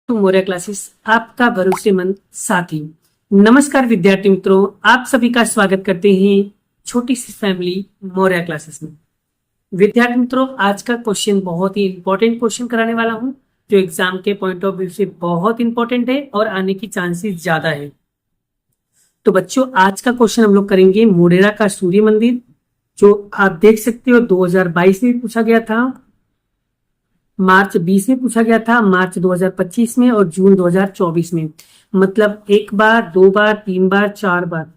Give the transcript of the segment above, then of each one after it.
To Moriya classes आपका भरोसेमंद साथी। नमस्कार विद्यार्थी मित्रों, आप सभी का स्वागत करते हैं छोटी सी फैमिली मोरिया क्लासेस में। विद्यार्थी मित्रों, आज का क्वेश्चन बहुत ही इंपॉर्टेंट क्वेश्चन कराने वाला हूं, जो एग्जाम के पॉइंट ऑफ व्यू से बहुत इंपॉर्टेंट है और आने की चांसेस ज्यादा है। तो बच्चों, आज का क्वेश्चन हम लोग करेंगे मोढेरा का सूर्य मंदिर, जो आप देख सकते हो 2022 में पूछा गया था, मार्च 20 में पूछा गया था, मार्च 2025 में और जून 2024 में। मतलब एक बार, दो बार, तीन बार, चार बार,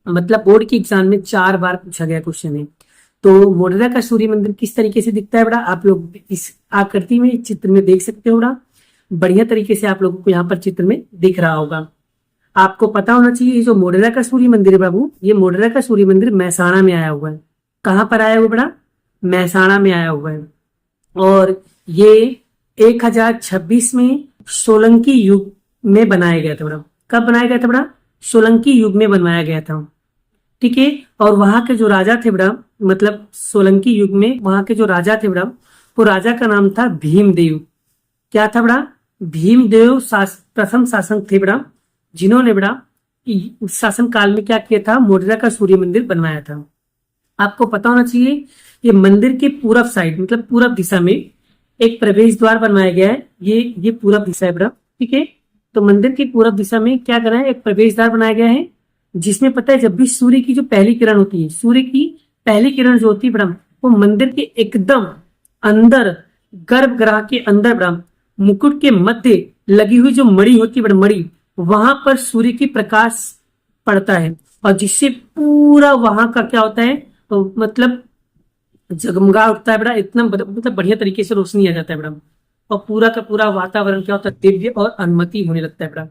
मतलब बोर्ड के एग्जाम में 4 बार पूछा गया क्वेश्चन है। तो मोढेरा का सूर्य मंदिर किस तरीके से दिखता है बेटा, आप लोग इस आकृति में चित्र में देख सकते हो बेटा। बढ़िया तरीके से आप लोगों को यहाँ पर चित्र में दिख रहा होगा। आपको पता होना चाहिए जो मोढेरा का सूर्य मंदिर है बाबू, ये मोढेरा का सूर्य मंदिर महसाणा में आया हुआ है। कहाँ पर आया हुआ बेटा? महसाणा में आया हुआ है। और ये 1026 में सोलंकी युग में बनाया गया था बेटा। कब बनाया गया था बेटा? सोलंकी युग में बनवाया गया था। ठीक है। और वहां के जो राजा थे बेटा, मतलब सोलंकी युग में वहां के जो राजा थे बेटा, वो राजा का नाम था भीमदेव। क्या था बेटा? भीमदेव प्रथम शासक थे बेटा, जिन्होंने बेटा उस शासन काल में क्या किया था? मोढेरा का सूर्य मंदिर बनवाया था। आपको पता होना चाहिए ये मंदिर के पूरब साइड, मतलब पूरब दिशा में एक प्रवेश द्वार बनवाया गया है। ये पूरब दिशा है बेटा। ठीक है। तो मंदिर की पूरब दिशा में क्या करा है? एक प्रवेश द्वार बनाया गया है, जिसमें पता है जब भी सूर्य की जो पहली किरण होती है, सूर्य की पहली किरण जो होती है बेटा, वो मंदिर के एकदम अंदर, गर्भगृह के अंदर बेटा, मुकुट के मध्य लगी हुई जो मणि होती है बेटा, मणि, वहां पर सूर्य की प्रकाश पड़ता है और जिससे पूरा वहां का क्या होता है, तो मतलब जगमगा उठता है बेटा। इतना मतलब बढ़िया तरीके से रोशनी आ जाता है बेटा, और पूरा का पूरा वातावरण क्या होता है? दिव्य और अनुमति होने लगता है बेटा।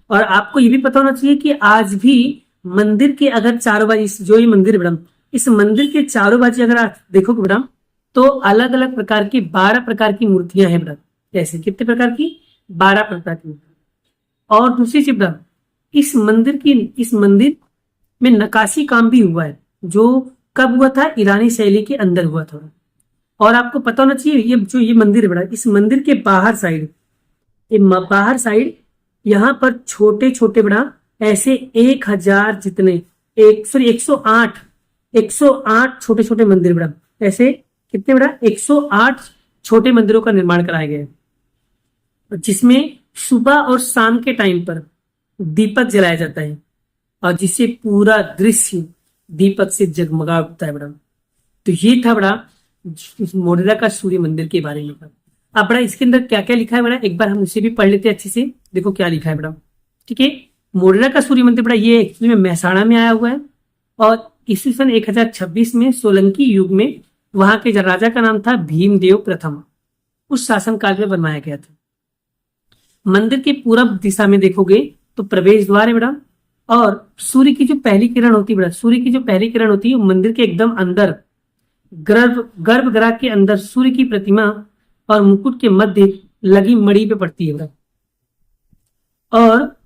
और आपको ये भी पता होना चाहिए कि आज भी मंदिर के अगर चारों बाजू, जो ये मंदिर बेटा, इस मंदिर के चारों बाजू अगर आप देखोगे बेटा, तो अलग अलग प्रकार की 12 प्रकार की मूर्तियां हैं बेटा। कैसे? कितने प्रकार की? 12 प्रकार की। और दूसरी चीज बेटा, इस मंदिर में नक्काशी काम भी हुआ है, जो कब हुआ था? ईरानी शैली के अंदर हुआ था। और आपको पता होना चाहिए ये मंदिर है बेटा, इस मंदिर के बाहर साइड यहाँ पर छोटे छोटे बेटा ऐसे 1000 जितने, 108 छोटे छोटे मंदिर बेटा, ऐसे कितने बेटा? 108 छोटे मंदिरों का निर्माण कराया गया है, जिसमें सुबह और शाम के टाइम पर दीपक जलाया जाता है और जिससे पूरा दृश्य दीपक से जगमगा उठता है बेटा। तो ये था बेटा मोढेरा का सूर्य मंदिर के बारे में। अब बेटा इसके अंदर क्या क्या लिखा है बेटा, एक बार हम उसे भी पढ़ लेते हैं अच्छे से। देखो क्या लिखा है बेटा। ठीक है। मोढेरा का सूर्य मंदिर बेटा ये एक्चुअली में महसाणा में आया हुआ है, और ईस्वी सन 1026 में सोलंकी युग में वहां के राजा का नाम था भीमदेव प्रथम, उस शासन काल में बनवाया गया था। मंदिर के पूरब दिशा में देखोगे तो प्रवेश द्वार है बेटा, और सूर्य की जो पहली किरण होती है बेटा, सूर्य की जो पहली किरण होती है मंदिर के एकदम अंदर, गर्भगृह के अंदर सूर्य की प्रतिमा और मुकुट के मध्य लगी मणि पे पड़ती है बेटा। और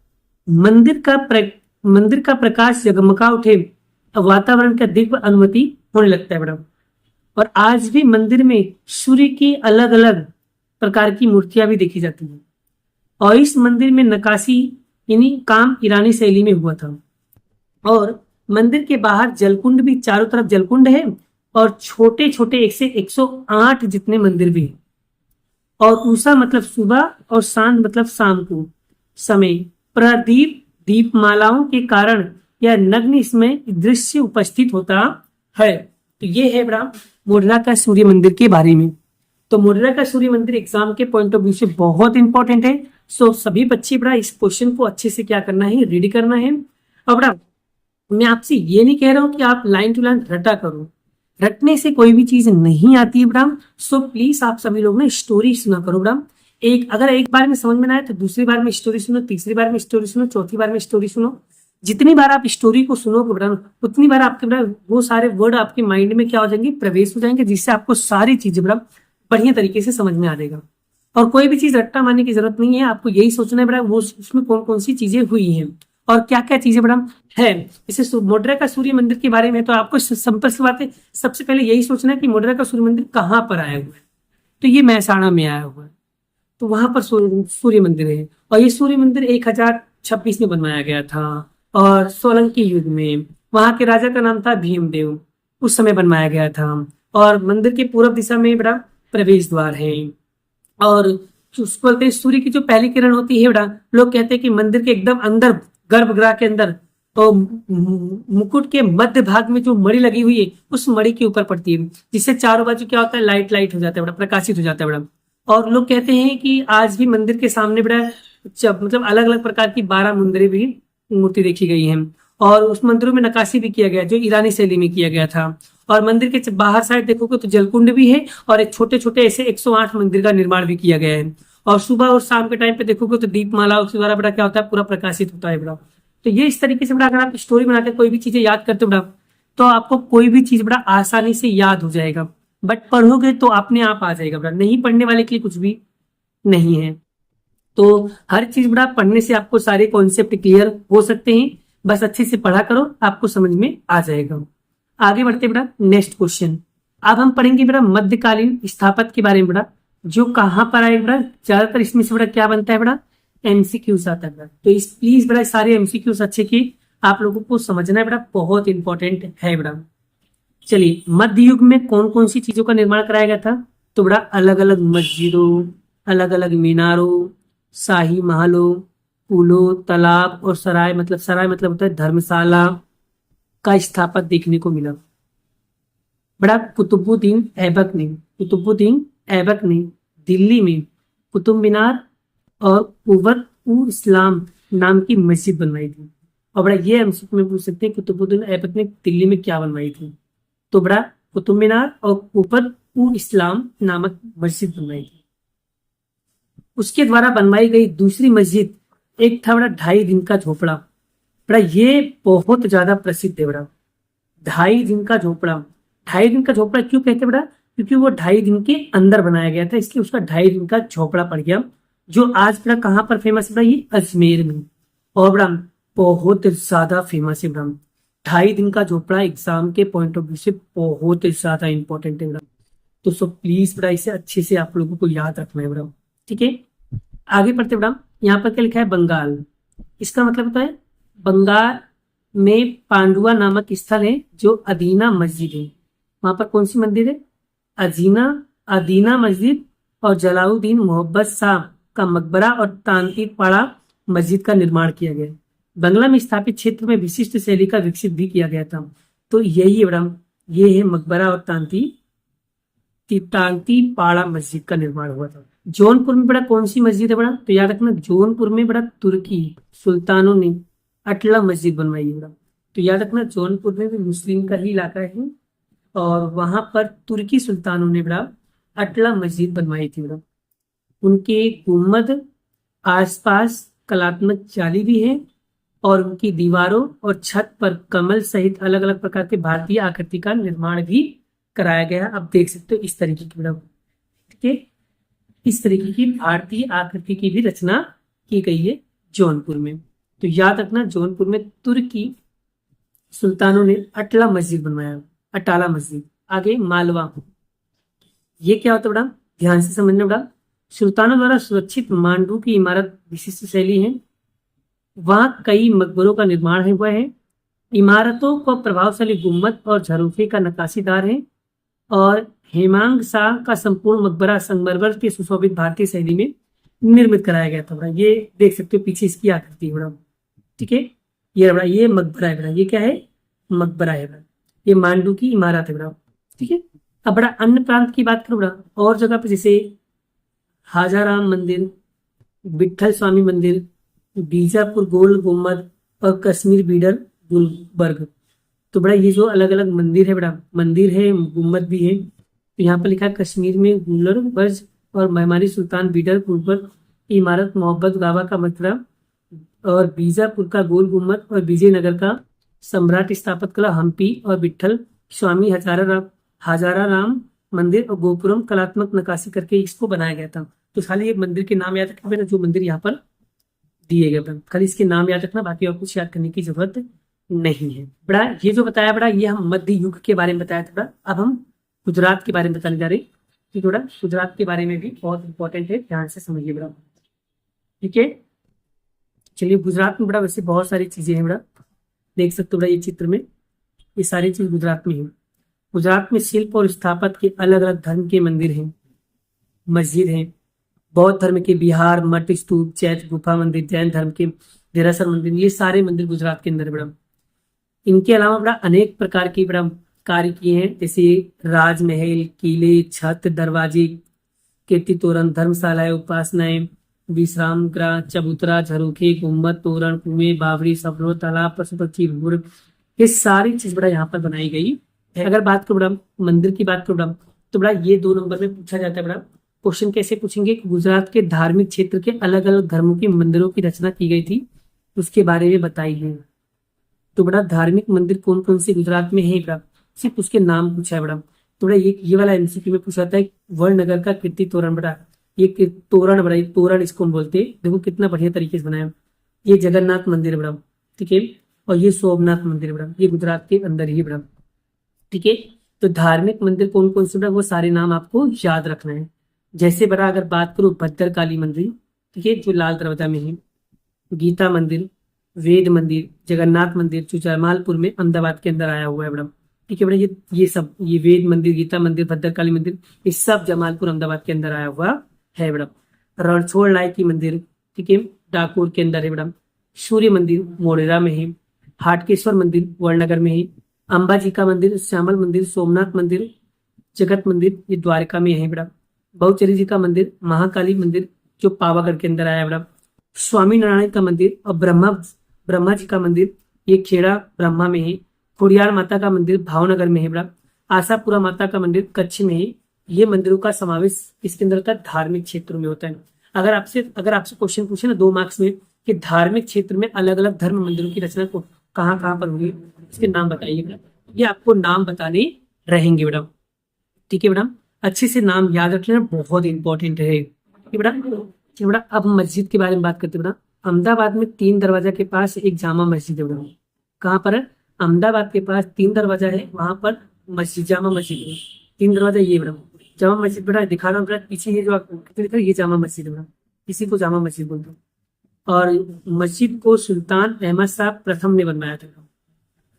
मंदिर का प्रकाश जगमगा उठे, वातावरण का दिव्य अनुमति होने लगता है बेटा। और आज भी मंदिर में सूर्य की अलग अलग प्रकार की मूर्तियां भी देखी जाती हैं। और इस मंदिर में नक्काशी यानी काम ईरानी शैली में हुआ था। और मंदिर के बाहर जलकुंड भी, चारों तरफ जलकुंड है, और छोटे छोटे 108 जितने मंदिर भी हैं। और उषा मतलब सुबह, और शांत मतलब शाम को समय प्रदीप दीपमालाओं के कारण यह नग्न इसमें दृश्य उपस्थित होता है। तो ये है बेटा मोढेरा का सूर्य मंदिर के बारे में। तो मोढेरा का सूर्य मंदिर एग्जाम के पॉइंट ऑफ व्यू से बहुत इंपॉर्टेंट है। सो सभी बच्चे बड़ा इस क्वेश्चन को अच्छे से क्या करना है? रीड करना है। और बड़ा मैं आपसे ये नहीं कह रहा हूं कि आप लाइन टू लाइन रटा करो, रटने से कोई भी चीज नहीं आती है बेटा। सो प्लीज आप सभी लोग ना स्टोरी सुना करो बेटा। अगर एक बार में समझ में ना आए तो दूसरी बार में स्टोरी सुनो, तीसरी बार में स्टोरी सुनो, चौथी बार में स्टोरी सुनो। जितनी बार आप स्टोरी को सुनोगे बेटा, उतनी बार आपके बेटा वो सारे वर्ड आपके माइंड में क्या हो जाएंगे? प्रवेश हो जाएंगे, जिससे आपको सारी चीजें बेटा बढ़िया तरीके से समझ में आ जाएगा। और कोई भी चीज रट्टा मारने की जरूरत नहीं है, आपको यही सोचना है बेटा वो उसमें कौन कौन सी चीजें हुई हैं और क्या क्या चीजें बेटा है। जैसे मोढेरा का सूर्य मंदिर के बारे में तो आपको संपर्क से बात है, सबसे पहले यही सोचना है कि मोढेरा का सूर्य मंदिर कहाँ पर आया हुआ है। तो ये महसाणा में आया हुआ है। तो वहां पर सूर्य मंदिर है। और ये सूर्य मंदिर 1026 में बनवाया गया था। और सोलंकी युग में वहां के राजा का नाम था भीमदेव, उस समय बनवाया गया था। और मंदिर के पूर्व दिशा में बड़ा प्रवेश द्वार है। और उसको बोलते हैं सूर्य की जो पहली किरण होती है बड़ा, लोग कहते हैं कि मंदिर के एकदम अंदर, गर्भगृह के अंदर, तो मुकुट के मध्य भाग में जो मणि लगी हुई है उस मणि के ऊपर पड़ती है, जिससे चारों बाजू क्या होता है, लाइट लाइट हो जाता है बड़ा, प्रकाशित हो जाता है बड़ा। और लोग कहते हैं कि आज भी मंदिर के सामने बड़ा मतलब अलग अलग प्रकार की 12 मंदिरें भी मूर्ति देखी गई है। और उस मंदिरों में नक्काशी भी किया गया जो ईरानी शैली में किया गया था। और मंदिर के बाहर साइड देखोगे तो जलकुंड भी है, और एक छोटे छोटे ऐसे 108 मंदिर का निर्माण भी किया गया है। और सुबह और शाम के टाइम पे देखोगे तो दीपमाला उसके द्वारा बड़ा क्या होता है, पूरा प्रकाशित होता है बड़ा। तो ये इस तरीके से बड़ा, अगर आप स्टोरी बनाकर कोई भी चीजें याद करते हो बड़ा, तो आपको कोई भी चीज बड़ा आसानी से याद हो जाएगा। बट पढ़ोगे तो अपने आप आ जाएगा बड़ा, नहीं पढ़ने वाले के लिए कुछ भी नहीं है। तो हर चीज बड़ा पढ़ने से आपको सारे कॉन्सेप्ट क्लियर हो सकते हैं। बस अच्छे से पढ़ा करो, आपको समझ में आ जाएगा। आगे बढ़ते बड़ा नेक्स्ट क्वेश्चन। अब हम पढ़ेंगे बड़ा मध्यकालीन स्थापत्य के बारे में बड़ा, जो कहाँ पर आए बड़ा, ज्यादातर इसमें से बड़ा क्या बनता है बड़ा, एमसीक्यूज आता है बड़ा। तो इस प्लीज बड़ा सारे एमसीक्यूज अच्छे की आप लोगों को समझना है बड़ा, बहुत इंपॉर्टेंट है बड़ा। चलिए, मध्य युग में कौन कौन सी चीजों का निर्माण कराया गया था, तो बड़ा अलग अलग मस्जिदों, अलग अलग मीनारों, शाही महलों, पुलों, तालाब और सराय, मतलब सराय मतलब होता है धर्मशाला का स्थापत्य देखने को मिला। बड़ा कुतुबुद्दीन ऐबक ने दिल्ली में कुतुब मीनार और कुव्वत उ इस्लाम नाम की मस्जिद बनवाई थी। और बड़ा ये एमसीक्यू में पूछ सकते हैं कुतुबुद्दीन ऐबक ने दिल्ली में क्या बनवाई थी, तो बड़ा कुतुब मीनार और कुव्वत उ इस्लाम नामक मस्जिद बनवाई थी। उसके द्वारा बनवाई गई दूसरी मस्जिद एक था बड़ा 2.5 दिन का झोपड़ा। बड़ा ये बहुत ज्यादा प्रसिद्ध है बड़ा, 2.5 दिन का झोपड़ा। 2.5 दिन का झोपड़ा क्यों कहते हैं बड़ा, क्योंकि वो 2.5 दिन के अंदर बनाया गया था, इसलिए उसका 2.5 दिन का झोपड़ा पड़ गया। जो आज बड़ा कहाँ पर फेमस है बड़ा, ये अजमेर में। और बड़ा बहुत ज्यादा फेमस है बड़ा। 2.5 दिन का झोपड़ा एग्जाम के पॉइंट ऑफ व्यू से बहुत ज्यादा इंपॉर्टेंट है बड़ा। तो सो प्लीज बड़ा इसे अच्छे से आप लोगों को याद रखना है बड़ा, ठीक है। आगे बढ़ते बड़ा, यहाँ पर क्या लिखा है, बंगाल। इसका मतलब होता है बंगाल में पांडुआ नामक स्थल है जो अदीना मस्जिद है। वहां पर कौन सी मंदिर है, अदीना मस्जिद और जलालुद्दीन मोहब्बत शाह का मकबरा और तांतीपाड़ा मस्जिद का निर्माण किया गया। बंगला में स्थापित क्षेत्र में विशिष्ट शैली का विकसित भी किया गया था। तो यही है बड़ा, ये है मकबरा और तांतीपाड़ा मस्जिद का निर्माण हुआ था। जौनपुर में बड़ा कौन सी मस्जिद है बड़ा, तो याद रखना जौनपुर में बड़ा तुर्की सुल्तानों ने अटला मस्जिद बनवाई है बड़ा। तो याद रखना जौनपुर में भी मुस्लिम का ही इलाका है, और वहां पर तुर्की सुल्तानों ने बड़ा अटला मस्जिद बनवाई थी बड़ा। उनके गुम्बद आसपास कलात्मक जाली भी है, और उनकी दीवारों और छत पर कमल सहित अलग अलग प्रकार के भारतीय आकृति का निर्माण भी कराया गया। आप देख सकते हो इस तरीके की बड़ा, ठीक है, इस तरीके की भारतीय आकृति की भी रचना की गई है जौनपुर में। तो याद रखना जौनपुर में तुर्की सुल्तानों ने अटला मस्जिद बनवाया, अटाला मस्जिद। आगे मालवा, ये क्या होता है बड़ा, ध्यान से समझना बड़ा। सुल्तानों द्वारा सुरक्षित मांडू की इमारत विशिष्ट शैली है। वहां कई मकबरों का निर्माण हुआ है। इमारतों को प्रभावशाली गुम्बद और झरोखे का नक्काशीदार है। और हेमांग शाह का संपूर्ण मकबरा संगमरमर के सुशोभित भारतीय शैली में निर्मित कराया गया था बड़ा। ये देख सकते हो पीछे इसकी आकृति है बड़ा, ठीक है। ये बड़ा, ये मकबरा है बड़ा, ये क्या है, मकबरा है बड़ा। ये मांडू की इमारत है बड़ा, ठीक है। अब बड़ा अन्य प्रांत की बात करो बड़ा, और जगह पे जैसे हाजाराम मंदिर, विठल स्वामी मंदिर, बीजापुर गोल गुम्बद और कश्मीर बीडर गुलबर्ग। तो बड़ा ये जो अलग अलग मंदिर है बड़ा, मंदिर है गुम्बद भी है। तो यहाँ पर लिखा है कश्मीर में गुलबर्ग और मेहमानी सुल्तान बीडर गुलबर्ग इमारत, मोहब्बत गावा का मकबरा और बीजापुर का गोल गुम्बद और विजयनगर का सम्राट स्थापत्य कला हम्पी और विठल स्वामी हजाराराम मंदिर और गोपुरम कलात्मक नक्काशी करके इसको बनाया गया था। तो खाली ये मंदिर के नाम याद रखना, जो मंदिर यहाँ पर दिए गए खाली इसके नाम याद रखना, बाकी और कुछ याद करने की जरूरत नहीं है बड़ा। ये जो बताया बड़ा, ये हम मध्य युग के बारे में बताया था बड़ा। अब हम गुजरात के बारे में बताने जा रहे हैं। कि थोड़ा गुजरात के बारे में भी बहुत इंपॉर्टेंट है, ध्यान से समझिए बेटा। ठीक है, चलिए गुजरात में बड़ा वैसे बहुत सारी चीजें हैं बड़ा, देख सकते हो बड़ा ये चित्र में, ये सारी चीज गुजरात में है। गुजरात में शिल्प और स्थापत्य के अलग अलग धर्म के मंदिर हैं, मस्जिद हैं। बौद्ध धर्म के बिहार मठ, स्तूप, चैत्य, गुफा मंदिर, जैन धर्म के देरासर मंदिर, ये सारे मंदिर गुजरात के अंदर है बड़ा। इनके अलावा बड़ा अनेक प्रकार की बड़ा कार्य किए हैं, जैसे राजमहल, किले, छत, दरवाजे, कीर्ति तोरण, धर्मशालाएं, उपासनाएं, विश्राम गृह, चबूतरा, झरोखे, गुम्बद, तोरण, कुएं, बावड़ी, सरोवर, तालाब, पशु पक्षी, भूर, ये सारी चीज बड़ा यहाँ पर बनाई गई है। अगर बात करो बड़ा मंदिर की बात करो बड़ा, तो बड़ा ये 2 नंबर में पूछा जाता है बड़ा। क्वेश्चन कैसे पूछेंगे कि गुजरात के धार्मिक क्षेत्र के अलग अलग धर्मों के मंदिरों की रचना की गई थी, उसके बारे में बताइए। तो बड़ा धार्मिक मंदिर कौन कौन से गुजरात में है बड़ा, सिर्फ उसके नाम पूछा है बड़ा। तो बड़ा ये वाला एमसीक्यू में पूछा था है वड़नगर का कीर्ति तोरण बड़ा, ये तोरण बड़ा, ये तोरण इसको हम बोलते हैं, देखो कितना बढ़िया तरीके से बनाया। ये जगन्नाथ मंदिर बड़ा, ठीक है, और ये सोमनाथ मंदिर बड़ा, ये गुजरात के अंदर ही बड़ा। ठीक है, तो धार्मिक मंदिर कौन कौन से बड़ा, वो सारे नाम आपको याद रखना है। जैसे बड़ा अगर बात करूं भद्रकाली मंदिर, ठीक है, जो लाल दरवाजा में है, गीता मंदिर, वेद मंदिर, जगन्नाथ मंदिर, जो जमालपुर में अहमदाबाद के अंदर आया हुआ है बड़ा। ठीक है बड़ा, ये सब, ये वेद मंदिर, गीता मंदिर, भद्रकाली मंदिर, ये सब जमालपुर अहमदाबाद के अंदर आया हुआ है बड़ा। रणछोड़ नायक की मंदिर, ठीक है, डाकोर के अंदर है बड़ा। सूर्य मंदिर मोढेरा में है। हाटकेश्वर मंदिर वड़नगर में है। अंबाजी का मंदिर, श्यामल मंदिर, सोमनाथ मंदिर, जगत मंदिर, ये द्वारका में है बड़ा। बहुचरी जी का मंदिर, महाकाली मंदिर, जो पावागढ़ के अंदर आया बड़ा। स्वामी नारायण का मंदिर और ब्रह्मा जी का मंदिर, ये खेड़ा ब्रह्मा में है। खुड़ियार माता का मंदिर भावनगर में है बड़ा। आशापुरा माता का मंदिर कच्छ में है। ये मंदिरों का समावेश इसके अंदर का धार्मिक क्षेत्रों में होता है। अगर आपसे क्वेश्चन पूछे ना 2 मार्क्स में कि धार्मिक क्षेत्र में अलग अलग धर्म मंदिरों की रचना को कहाँ कहाँ पर हुई, इसके नाम बताइए बेटा। ये आपको नाम बताने रहेंगे बेटा। ठीक है बेटा, अच्छे से नाम याद रख लेना, बहुत इंपॉर्टेंट है बेटा। बेटा अब मस्जिद के बारे में बात करते हैं बेटा। अहमदाबाद में 3 दरवाजा के पास एक जामा मस्जिद है बेटा। कहाँ पर है? अहमदाबाद के पास 3 दरवाजा है, वहां पर मस्जिद, जामा मस्जिद है। 3 दरवाजा ये बेटा, जामा मस्जिद बेटा दिखा रहा हूँ बेटा, पीछे ये जो दिख रहा है, ये जामा मस्जिद है बेटा, इसी को जामा मस्जिद बोलते हैं। और मस्जिद को सुल्तान अहमद शाह प्रथम ने बनवाया था।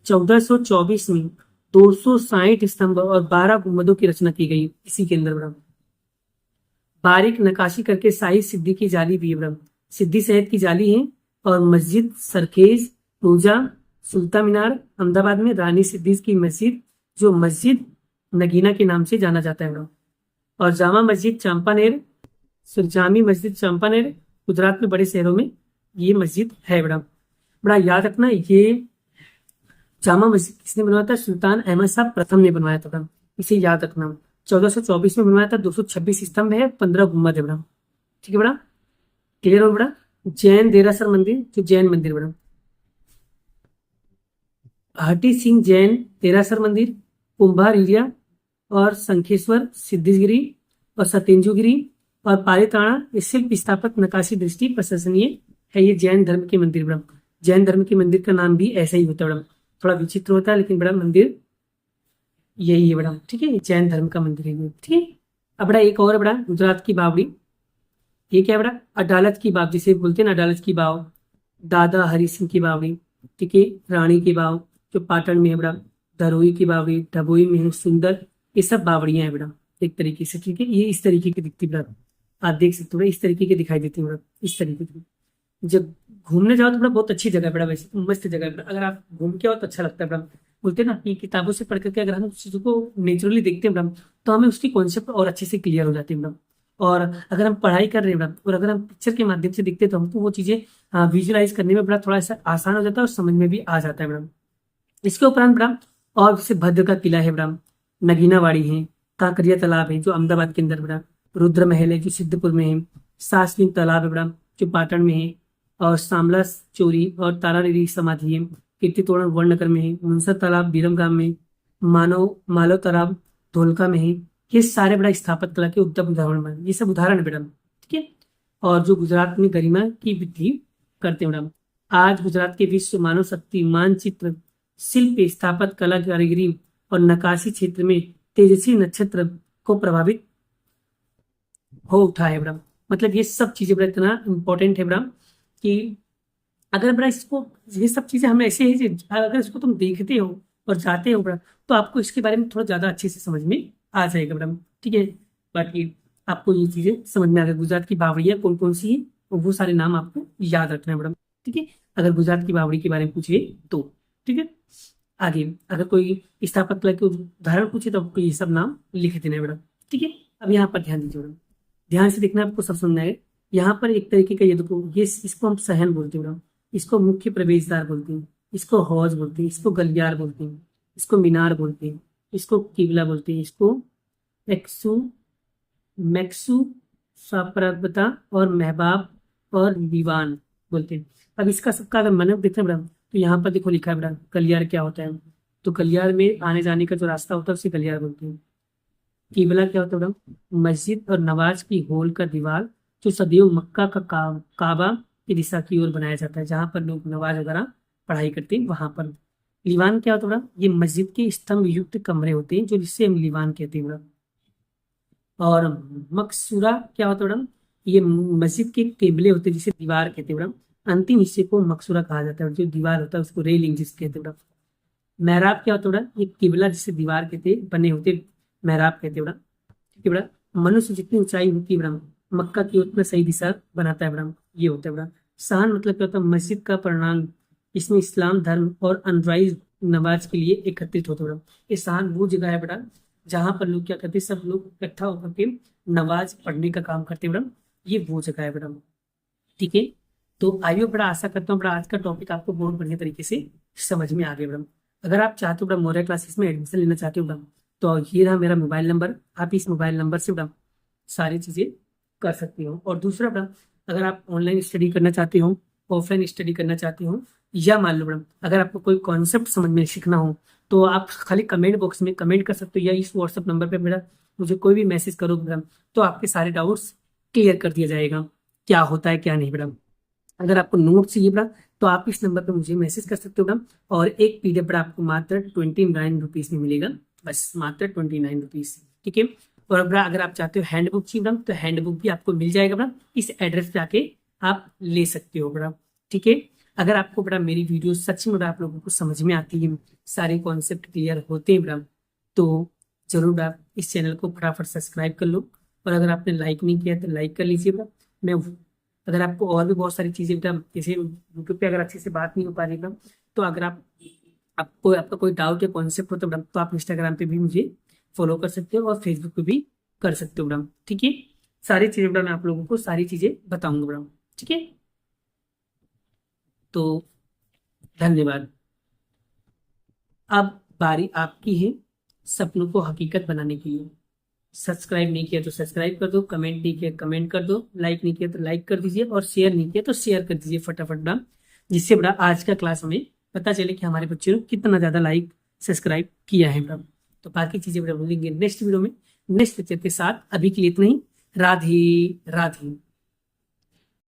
1424 में 260 स्तंभ और 12 गुंबदों की रचना की गई इसी के अंदर बेटा। बारीक नकाशी करके शाही सिद्दी की जाली भी है बेटा, सिद्दी शहद की जाली है। और मस्जिद सरखेज, रोजा, सुल्तान मीनार, अहमदाबाद में रानी सिद्दी की मस्जिद, जो मस्जिद नगीना के नाम से जाना जाता है बेटा। और जामा मस्जिद चंपानेर, जामी मस्जिद चंपानेर, गुजरात में बड़े शहरों में ये मस्जिद है बेटा। बड़ा याद रखना, ये जामा मस्जिद किसने बनवाया था? सुल्तान अहमद शाह प्रथम ने बनवाया था, इसे याद रखना। 1424 में बनवाया था। 226 स्तंभ है, 15 गुम्बद है बेटा। ठीक है बेटा, क्लियर हो बेटा। जैन देरासर मंदिर, जो जैन मंदिर बेटा, हटी सिंह जैन देरासर मंदिर, कुंभार एरिया और शंखेश्वर, सिद्धिगिरी और सतेंजुगिरी और पालिताना, ये शिल्प स्थापत्य नकाशी दृष्टि प्रशंसनीय है। ये जैन धर्म के मंदिर बड़ा। जैन धर्म के मंदिर का नाम भी ऐसा ही होता है बड़ा, थोड़ा विचित्र होता है लेकिन बड़ा मंदिर यही है बड़ा। ठीक है, जैन धर्म का मंदिर है। ठीक है, अब बड़ा एक और बड़ा गुजरात की बावड़ी, ये क्या है बड़ा? अदालत की बाव, जिसे बोलते हैं ना अदालत की बाव, दादा हरि सिंह की बावड़ी। ठीक है, रानी की बाव जो पाटन में है बड़ा, धरोई की बावड़ी डबोई में है, सुंदर, ये सब बावड़ियां हैं बड़ा एक तरीके से। ठीक है, ये इस तरीके की दिखती बड़ा, आप देख सकते हो इस तरीके की दिखाई देती है बड़ा, इस तरीके की। जब घूमने जाओ तो बड़ा बहुत अच्छी जगह है बड़ा, वैसे मस्त जगह है बड़ा। अगर आप घूम के आओ तो अच्छा लगता है बड़ा। बोलते हैं ना कि किताबों से पढ़ करके अगर हम उस चीजों को नेचुरली देखते हैं बड़ा, तो हमें उसकी कॉन्सेप्ट और अच्छे से क्लियर हो जाती है बड़ा। और अगर हम पढ़ाई कर रहे हैं बड़ा, और अगर हम पिक्चर के माध्यम से देखते हैं तो हमको वो चीजें विजुअलाइज करने में बड़ा थोड़ा सा आसान हो जाता है और समझ में भी आ जाता है बड़ा। इसके उपरांत बड़ा और जैसे भद्र का किला है बड़ा, नगीनावाड़ी है, कांकरिया तालाब है जो अहमदाबाद के अंदर बड़ा, रुद्र महल है जो सिद्धपुर में है, सासलिंग तालाब है बड़ा जो पाटन में है, और सामला चोरी और तारादेवी समाधि है, कीर्ति तोरण वड़नगर में है, मुनसर तालाब बीरमगाम में, मालव तालाब धोलका में है। ये सारे बड़ा स्थापत्य कला के उत्तम उदाहरण बने, ये सब उदाहरण है बेटा। ठीक है, और जो गुजरात में गरिमा की वृद्धि करते हैं बेटा। आज गुजरात के विश्व मानव शक्ति मानचित्र, शिल्प, स्थापत्य कला, कारीगरी और नक्काशी क्षेत्र में तेजस्वी नक्षत्र को प्रभावित हो उठा है बड़ा। मतलब ये सब चीजें बड़ा इतना इंपॉर्टेंट है बड़ा कि अगर बड़ा इसको, ये सब चीजें हमें ऐसे है अगर इसको तुम देखते हो और जाते हो बड़ा, तो आपको इसके बारे में थोड़ा ज्यादा अच्छे से समझ में आ जाएगा बड़ा। ठीक है, बाकी आपको ये चीजें समझ में आ गई। गुजरात की बावड़ियाँ कौन कौन सी है और वो सारे नाम आपको याद रखना है बड़ा। ठीक है, अगर गुजरात की बावड़ी के बारे में पूछिए तो। ठीक है, आगे अगर कोई स्थापत्य कला के उदाहरण पूछे तो आपको ये सब नाम लिख देना है बड़ा। ठीक है, अब यहाँ पर ध्यान दीजिए बड़ा, ध्यान से देखना, आपको सब सुनना है। यहाँ पर एक तरीके का, ये देखो, ये इसको हम सहन बोलते हैं बड़ा, इसको मुख्य प्रवेशद्वार बोलते हैं, इसको हौज बोलते हैं, इसको गलियार बोलते हैं, इसको मीनार बोलते हैं, इसको किबला बोलते हैं, इसको एक्सू मैक्सू सापरगता और महबाब और दीवान बोलते हैं। अब इसका सबका अगर मतलब देखते हैं बड़ा, तो यहाँ पर देखो लिखा है बड़ा, गलियार क्या होता है। तो गलियार में आने जाने का जो रास्ता होता है उसे गलियार बोलते हैं। किबला क्या होता है बड़ा, मस्जिद और नमाज की होल का दीवार जो सदैव मक्का का काबा की दिशा की ओर बनाया जाता है, जहाँ पर लोग नमाज वगैरह पढ़ाई करते हैं वहां पर। लीवान क्या होता है बड़ा, ये मस्जिद के स्तंभ युक्त कमरे होते हैं जो जिससे हम लीवान कहते हैं बड़ा। और मकसूरा क्या होता है बड़ा, ये मस्जिद के केबले होते हैं जिसे दीवार कहते हैं बड़ा। अंतिम हिस्से को मकसूरा कहा जाता है, जो दीवार होता है उसको रेलिंग जिसे कहते हैं बड़ा। मेहराब क्या होता है बड़ा, ये किबला जिसे दीवार कहते बने होते मेहराब कहते हैं बड़ा। ठीक है बड़ा, मनुष्य जितनी ऊंचाई होती है बड़ा, मक्का की उतना सही दिशा बनाता है बड़ा, ये होता है बड़ा। सहन मतलब क्या होता है, मस्जिद का प्रणांग, इसमें इस्लाम धर्म और अनुयायी नमाज के लिए एकत्रित होते हैं बड़ा। ये सहन वो जगह है बड़ा जहाँ पर लोग क्या करते हैं, सब लोग इकट्ठा होकर के नमाज पढ़ने का काम करते हैं बड़ा, ये वो जगह है बड़ा। ठीक है, तो आइए बड़ा, आशा करता हूँ बड़ा आज का टॉपिक आपको बहुत बढ़िया तरीके से समझ में आ गया बड़ा। अगर आप चाहते हो बड़ा मौर्य क्लासेस में एडमिशन लेना चाहते हो बड़ा, तो ये रहा मेरा मोबाइल नंबर, आप इस मोबाइल नंबर से बड़ा सारी चीज़ें कर सकते हो। और दूसरा बड़ा, अगर आप ऑनलाइन स्टडी करना चाहते हो, ऑफलाइन स्टडी करना चाहते हो, या मान लो बड़ा अगर आपको कोई कॉन्सेप्ट समझ में सीखना हो, तो आप खाली कमेंट बॉक्स में कमेंट कर सकते हो, या इस व्हाट्सअप नंबर पे मेरा मुझे कोई भी मैसेज करो बड़ा, तो आपके सारे डाउट्स क्लियर कर दिया जाएगा, क्या होता है क्या नहीं बड़ा। अगर आपको नोट चाहिए बड़ा, तो आप इस नंबर पे मुझे मैसेज कर सकते हो बड़ा, और एक पीडीएफ बड़ा आपको मात्र 29 रुपीज़ में मिलेगा, बस मात्र 29 रुपीज़। ठीक है, और बड़ा अगर आप चाहते हो हैंडबुक चाहिए बड़ा, तो हैंडबुक भी आपको मिल जाएगा बड़ा, इस एड्रेस पे आके आप ले सकते हो बड़ा। ठीक है, अगर आपको बड़ा मेरी वीडियो सच में बड़ा आप लोगों को समझ में आती है, सारे कॉन्सेप्ट क्लियर होते हैं बड़ा, तो जरूर बड़ा इस चैनल को फटाफट सब्सक्राइब कर लो, और अगर आपने लाइक नहीं किया तो लाइक कर लीजिए बड़ा। मैं अगर आपको और भी बहुत सारी चीज़ें बता, जैसे यूट्यूब पे अगर अच्छे से बात नहीं हो पा रही बड़ा, तो अगर आपको आपका कोई डाउट या कॉन्सेप्ट हो तो बड़ा, तो आप इंस्टाग्राम पे भी मुझे फॉलो कर सकते हो और फेसबुक पे भी कर सकते हो बड़ा। ठीक है, सारी चीज़ें बड़ा मैं आप लोगों को सारी चीज़ें बताऊंगा बड़ा। ठीक है, तो धन्यवाद। अब बारी आपकी है सपनों को हकीकत बनाने के लिए। सब्सक्राइब नहीं किया तो सब्सक्राइब कर दो, कमेंट नहीं किया कमेंट कर दो, लाइक नहीं किया तो लाइक कर दीजिए, और शेयर नहीं किया तो शेयर कर दीजिए फटाफट बड़ा, जिससे बड़ा आज का क्लास हमें पता चले कि हमारे बच्चे ने कितना ज़्यादा लाइक सब्सक्राइब किया है बड़ा। तो बाकी चीज़ें बड़ा बोलेंगे नेक्स्ट वीडियो में नेक्स्ट लेक्चर के साथ। अभी के लिए इतना ही। राधे राधे।